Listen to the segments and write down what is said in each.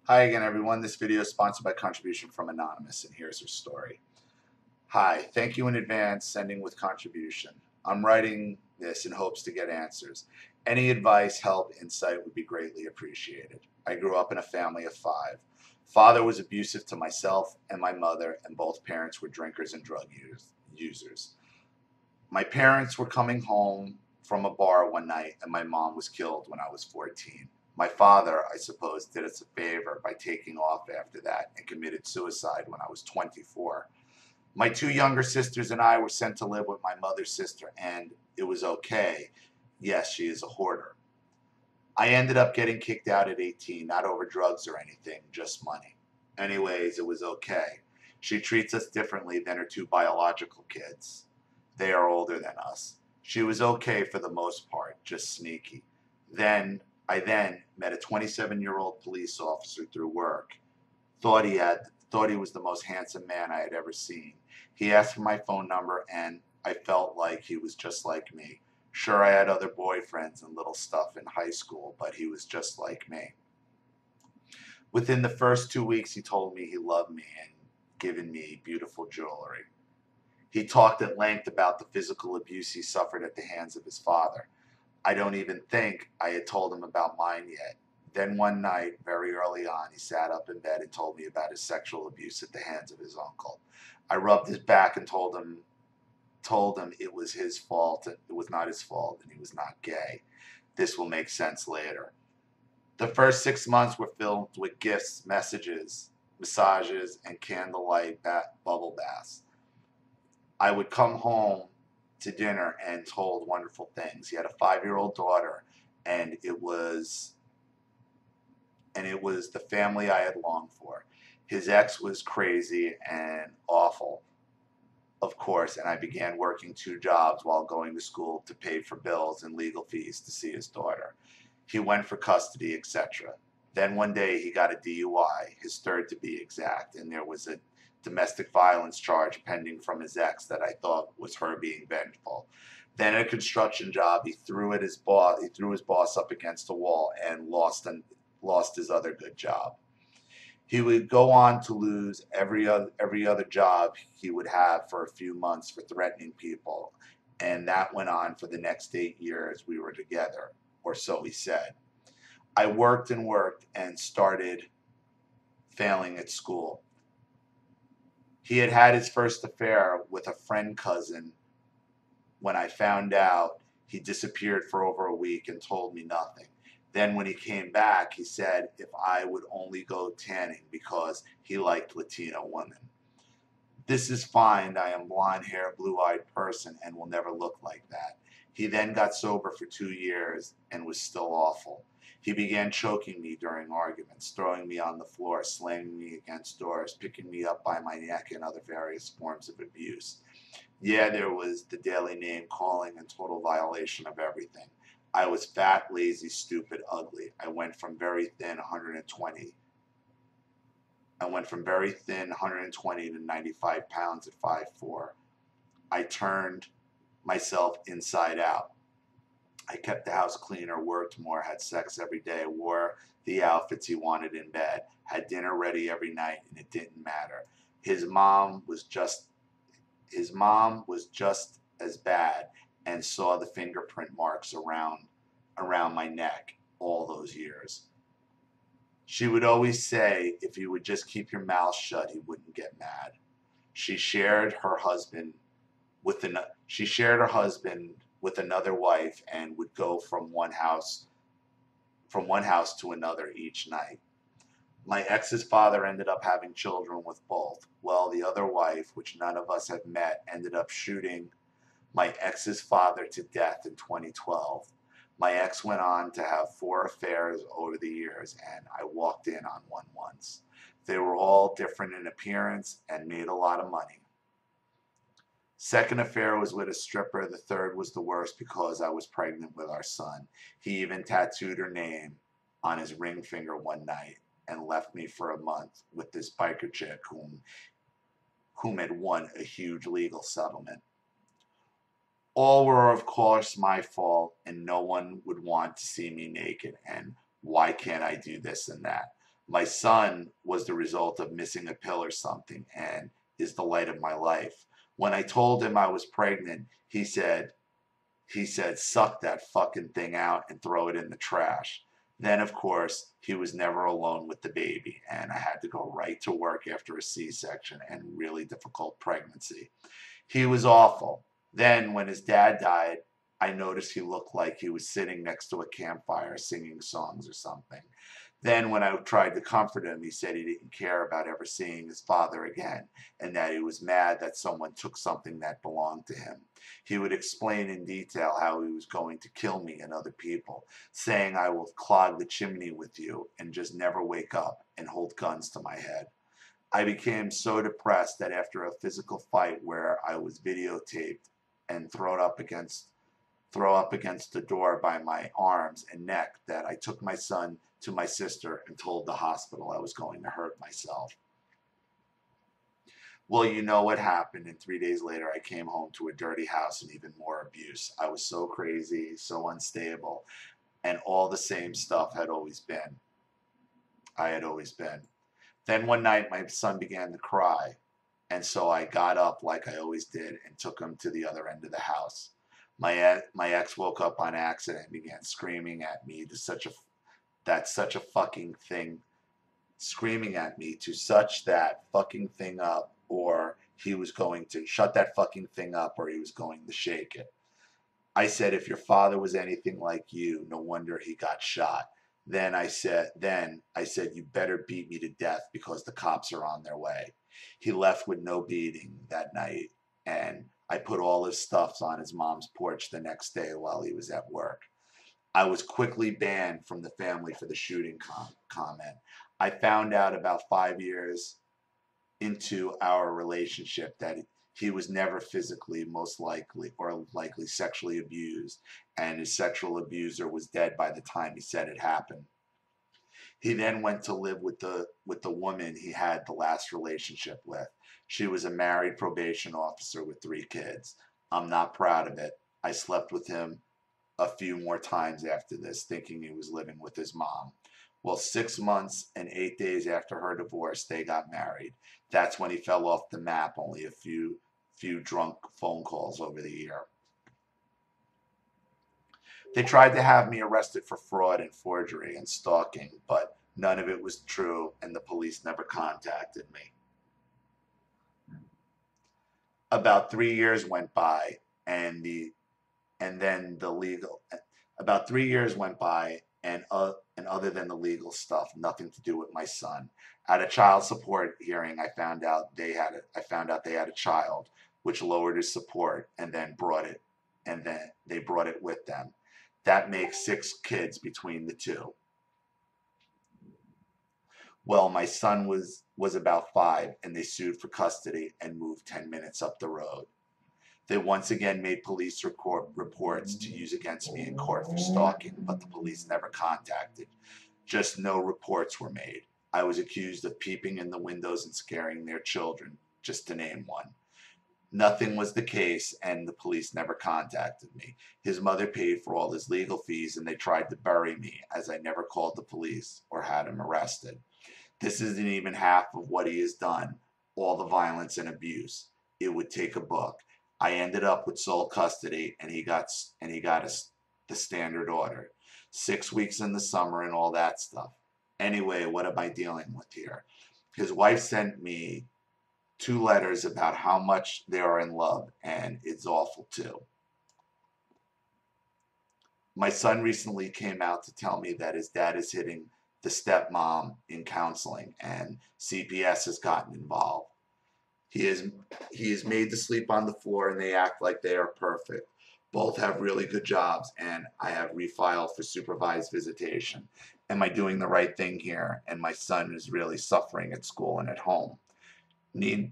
Hi again, everyone. This video is sponsored by contribution from Anonymous, and here's her story. Hi, thank you in advance, sending with contribution. I'm writing this in hopes to get answers. Any advice, help, insight would be greatly appreciated. I grew up in a family of 5. Father was abusive to myself and my mother, and both parents were drinkers and drug users. My parents were coming home from a bar one night, and my mom was killed when I was 14. My father, I suppose, did us a favor by taking off after that and committed suicide when I was 24. My 2 younger sisters and I were sent to live with my mother's sister, and it was okay. Yes, she is a hoarder. I ended up getting kicked out at 18, not over drugs or anything, just money. Anyways, it was okay. She treats us differently than her 2 biological kids. They are older than us. She was okay for the most part, just sneaky. I then met a 27-year-old police officer through work. Thought he was the most handsome man I had ever seen. He asked for my phone number, and I felt like he was just like me. Sure, I had other boyfriends and little stuff in high school, but he was just like me. Within the first 2 weeks, he told me he loved me and given me beautiful jewelry. He talked at length about the physical abuse he suffered at the hands of his father. I don't even think I had told him about mine yet. Then one night, very early on, he sat up in bed and told me about his sexual abuse at the hands of his uncle. I rubbed his back and told him it was his fault. It was not his fault, and he was not gay. This will make sense later. The first 6 months were filled with gifts, messages, massages, and candlelight bubble baths. I would come home to dinner and told wonderful things. He had a 5-year-old daughter, and it was the family I had longed for. His ex was crazy and awful, of course, and I began working 2 jobs while going to school to pay for bills and legal fees to see his daughter. He went for custody, etc. Then one day he got a DUI, his third to be exact, and there was a domestic violence charge pending from his ex that I thought was her being vengeful. Then at a construction job, he threw his boss up against a wall and lost his other good job. He would go on to lose every other job he would have for a few months for threatening people, and that went on for the next 8 years we were together, or so he said. I worked and started failing at school. He had had his first affair with a friend cousin. When I found out, he disappeared for over a week and told me nothing. Then when he came back, he said if I would only go tanning because he liked Latino women. This is fine. I am blonde-haired, blue-eyed person and will never look like that. He then got sober for 2 years and was still awful. He began choking me during arguments, throwing me on the floor, slamming me against doors, picking me up by my neck, and other various forms of abuse. Yeah, there was the daily name calling and total violation of everything. I was fat, lazy, stupid, ugly. I went from very thin 120 to 95 pounds at 5'4". I turned myself inside out. I kept the house cleaner, worked more, had sex every day, wore the outfits he wanted in bed, had dinner ready every night, and it didn't matter. His mom was just as bad and saw the fingerprint marks around my neck all those years. She would always say, if you would just keep your mouth shut, he wouldn't get mad. She shared her husband with another wife and would go from one house to another each night. My ex's father ended up having children with both. Well, the other wife, which none of us had met, ended up shooting my ex's father to death in 2012. My ex went on to have 4 affairs over the years, and I walked in on one once. They were all different in appearance and made a lot of money. Second affair was with a stripper. The third was the worst because I was pregnant with our son. He even tattooed her name on his ring finger one night and left me for a month with this biker chick whom had won a huge legal settlement. All were, of course, my fault, and no one would want to see me naked, and why can't I do this and that? My son was the result of missing a pill or something and is the light of my life. When I told him I was pregnant, he said, suck that fucking thing out and throw it in the trash. Then, of course, he was never alone with the baby, and I had to go right to work after a C-section and really difficult pregnancy. He was awful. Then, when his dad died, I noticed he looked like he was sitting next to a campfire singing songs or something. Then, when I tried to comfort him, he said he didn't care about ever seeing his father again and that he was mad that someone took something that belonged to him. He would explain in detail how he was going to kill me and other people, saying I will clog the chimney with you and just never wake up and hold guns to my head. I became so depressed that after a physical fight where I was videotaped and throw up against the door by my arms and neck that I took my son to my sister and told the hospital I was going to hurt myself. Well, you know what happened, and 3 days later I came home to a dirty house and even more abuse. I was so crazy, so unstable, and all the same stuff had always been. I had always been. Then one night my son began to cry, and so I got up like I always did and took him to the other end of the house. My ex woke up on accident and began screaming at me to such a fucking thing, screaming at me to such that fucking thing up, or he was going to shut that fucking thing up, or he was going to shake it. I said, if your father was anything like you, no wonder he got shot. Then I said, you better beat me to death because the cops are on their way. He left with no beating that night, and I put all his stuff on his mom's porch the next day while he was at work. I was quickly banned from the family for the shooting comment. I found out about 5 years into our relationship that he was never physically, most likely, or likely sexually abused, and his sexual abuser was dead by the time he said it happened. He then went to live with the woman he had the last relationship with. She was a married probation officer with 3 kids. I'm not proud of it. I slept with him a few more times after this, thinking he was living with his mom. Well, 6 months and 8 days after her divorce, they got married. That's when he fell off the map, only a few drunk phone calls over the year. They tried to have me arrested for fraud and forgery and stalking, but none of it was true, and the police never contacted me. About 3 years went by, and then the legal. About 3 years went by, and other than the legal stuff, nothing to do with my son. At a child support hearing, I found out they had a child, which lowered his support, and then they brought it with them. That makes 6 kids between the two. Well, my son was about 5, and they sued for custody and moved 10 minutes up the road. They once again made police reports to use against me in court for stalking, but the police never contacted. Just no reports were made. I was accused of peeping in the windows and scaring their children, just to name one. Nothing was the case, and the police never contacted me. His mother paid for all his legal fees, and they tried to bury me, as I never called the police or had him arrested. This isn't even half of what he has done, all the violence and abuse. It would take a book. I ended up with sole custody, and he got the standard order. 6 weeks in the summer and all that stuff. Anyway, what am I dealing with here? His wife sent me 2 letters about how much they are in love, and it's awful too. My son recently came out to tell me that his dad is hitting the stepmom in counseling, and CPS has gotten involved. He is made to sleep on the floor, and they act like they are perfect. Both have really good jobs, and I have refiled for supervised visitation. Am I doing the right thing here? And my son is really suffering at school and at home. Need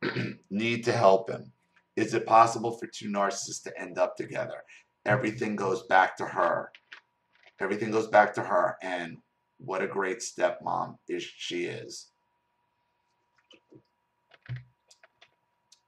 to help him. Is it possible for 2 narcissists to end up together? Everything goes back to her. And what a great stepmom she is.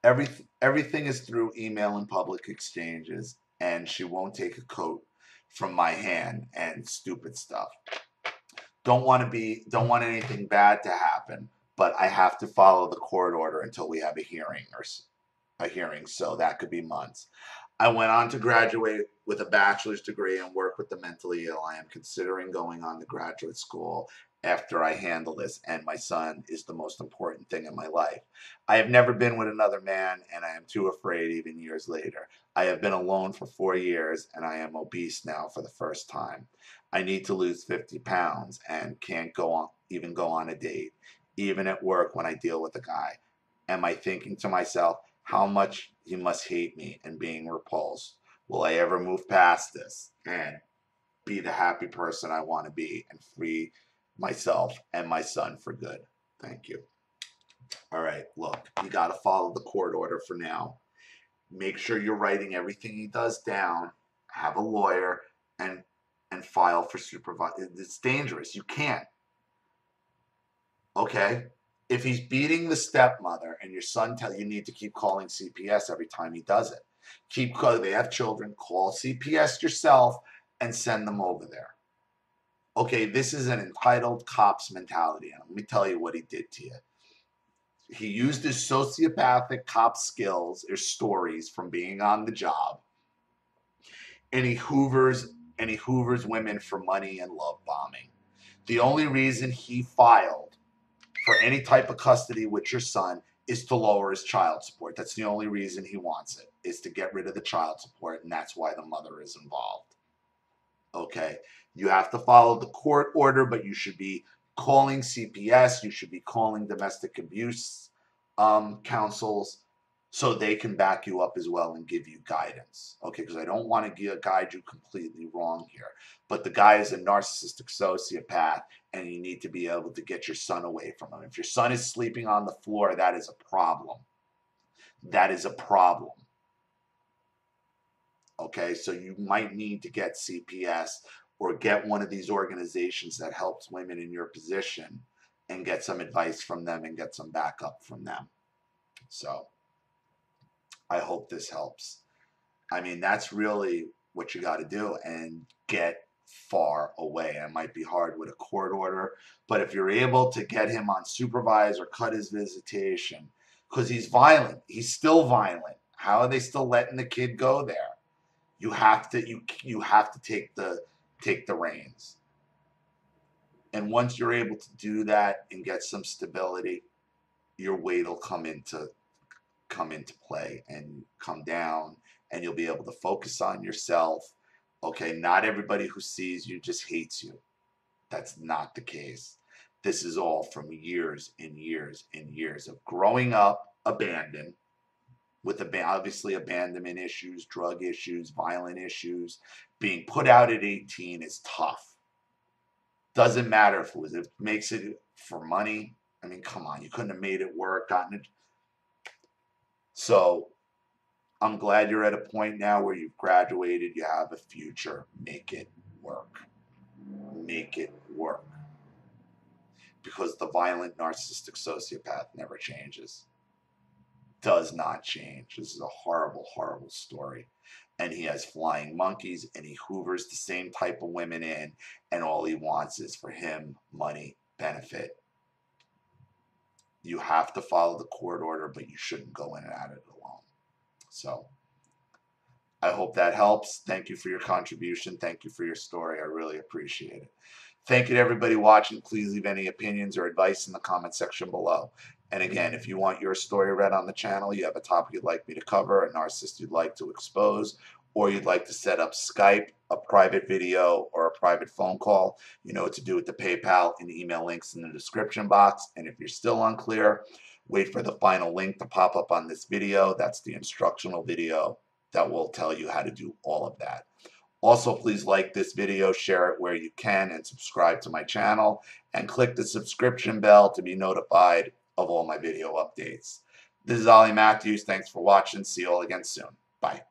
Everything is through email and public exchanges, and she won't take a coat from my hand and stupid stuff. don't want anything bad to happen, but I have to follow the court order until we have a hearing so that could be months. I went on to graduate with a bachelor's degree and work with the mentally ill. I am considering going on to graduate school after I handle this, and my son is the most important thing in my life. I have never been with another man, and I am too afraid even years later. I have been alone for 4 years, and I am obese now for the first time. I need to lose 50 pounds and can't even go on a date, even at work when I deal with a guy. Am I thinking to myself, how much he must hate me and being repulsed? Will I ever move past this and be the happy person I want to be and free myself and my son for good? Thank you. All right, look, you got to follow the court order for now. Make sure you're writing everything he does down. Have a lawyer and file for supervision. It's dangerous. You can't. Okay? If he's beating the stepmother and your son you need to keep calling CPS every time he does it. Keep calling. They have children. Call CPS yourself and send them over there. Okay, this is an entitled cops mentality. And let me tell you what he did to you. He used his sociopathic cop skills or stories from being on the job, and he hoovers women for money and love bombing. The only reason he filed for any type of custody with your son is to lower his child support. That's the only reason he wants it, is to get rid of the child support, and that's why the mother is involved. Okay, you have to follow the court order, but you should be calling CPS, you should be calling domestic abuse councils so they can back you up as well and give you guidance. Okay, because I don't want to guide you completely wrong here, but the guy is a narcissistic sociopath, and you need to be able to get your son away from him. If your son is sleeping on the floor, that is a problem. That is a problem. Okay, so you might need to get CPS or get one of these organizations that helps women in your position and get some advice from them and get some backup from them. So I hope this helps. I mean, that's really what you got to do, and get far away. It might be hard with a court order, but if you're able to get him on supervised or cut his visitation, because he's violent, he's still violent. How are they still letting the kid go there? You have to you have to take the reins. And once you're able to do that and get some stability, your weight will come into play and come down, and you'll be able to focus on yourself. Okay, not everybody who sees you just hates you. That's not the case. This is all from years and years and years of growing up abandoned, with obviously abandonment issues, drug issues, violent issues. Being put out at 18 is tough. Doesn't matter if it makes it for money. I mean, come on, you couldn't have made it work, gotten it. So I'm glad you're at a point now where you've graduated, you have a future. Make it work. Make it work. Because the violent narcissistic sociopath never changes. Does not change. This is a horrible, horrible story. And he has flying monkeys, and he hoovers the same type of women in, and all he wants is for him money, benefit. You have to follow the court order, but you shouldn't go in and out of it alone. So I hope that helps. Thank you for your contribution. Thank you for your story. I really appreciate it. Thank you to everybody watching. Please leave any opinions or advice in the comment section below. And again, if you want your story read on the channel, you have a topic you'd like me to cover, a narcissist you'd like to expose, or you'd like to set up Skype, a private video, or a private phone call, you know what to do with the PayPal and email links in the description box. And if you're still unclear, wait for the final link to pop up on this video. That's the instructional video that will tell you how to do all of that. Also, please like this video, share it where you can, and subscribe to my channel, and click the subscription bell to be notified of all my video updates. This is Ollie Matthews. Thanks for watching. See you all again soon. Bye.